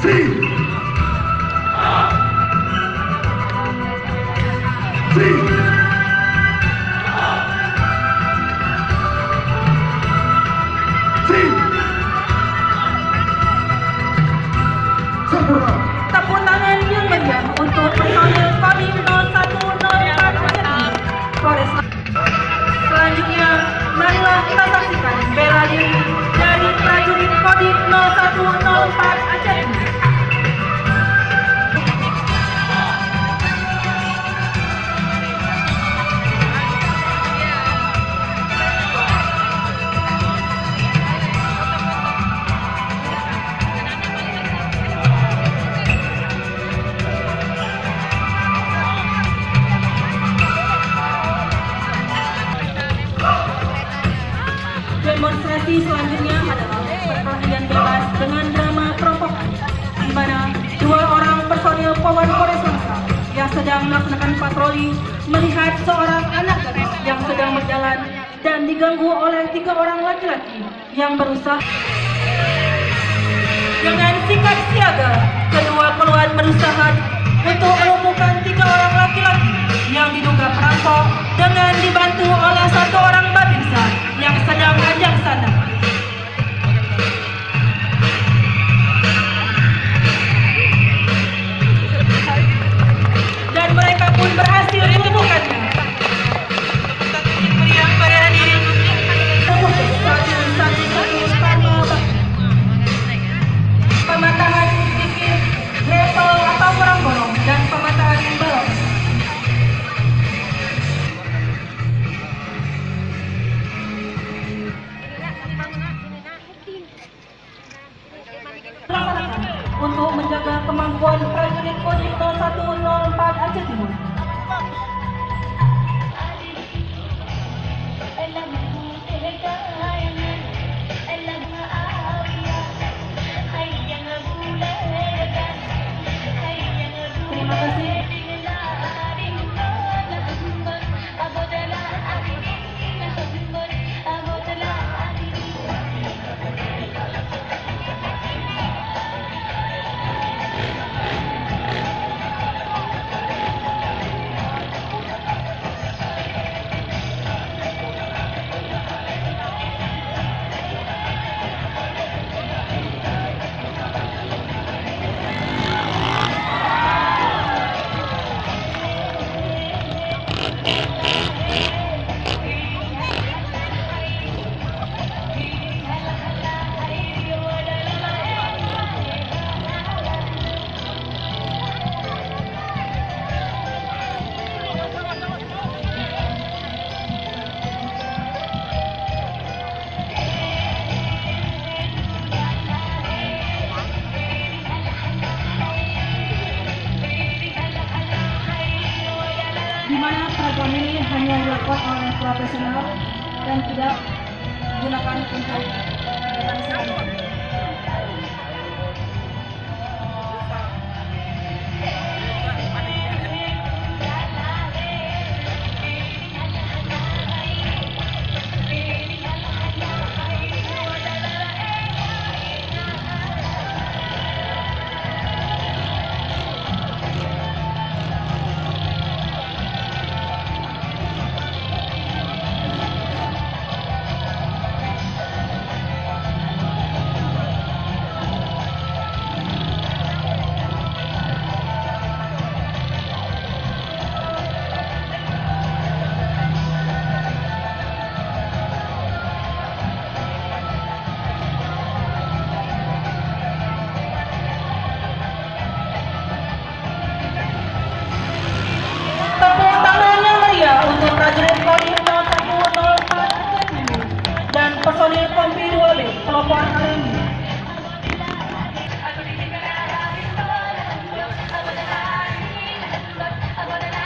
Tepuk tangan yang meriah untuk personil Kodim 0104 Aceh Polres. Selanjutnya, marilah kita saksikan bela diri dari prajurit Kodim 0104 Aceh. Demonstrasi selanjutnya adalah perkelahian bebas dengan drama provokasi, di mana dua orang personil Polres Langsa yang sedang melaksanakan patroli melihat seorang anak gadis yang sedang berjalan dan diganggu oleh 3 orang laki-laki yang berusaha. Dengan sikap siaga, kedua keluar berusaha untuk melumpuhkan 3 orang laki-laki yang diduga perampok dengan dibantu oleh 1 orang babinsa yang sedang ajak sana. Dan mereka pun berhasil melumpuhkannya. Pematahan sedikit level atau gorong-gorong dan pematahan balok. Untuk menjaga kemampuan prajurit Kodim 0104 Aceh Timur. Terima kasih. Di mana program ini hanya dilakukan oleh profesional dan tidak digunakan untuk kegiatan sehari-hari. Untuk prajurit Kodim 0104 Aceh Timur dan personil Kompi 2B Pelopor hari ini.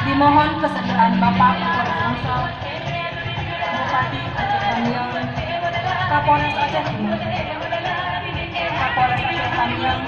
Dimohon kesediaan Bapak Kapolres Langsa, Bupati Aceh Tamiang, Kapolres Aceh Timur, Kapolres Aceh Tamiang,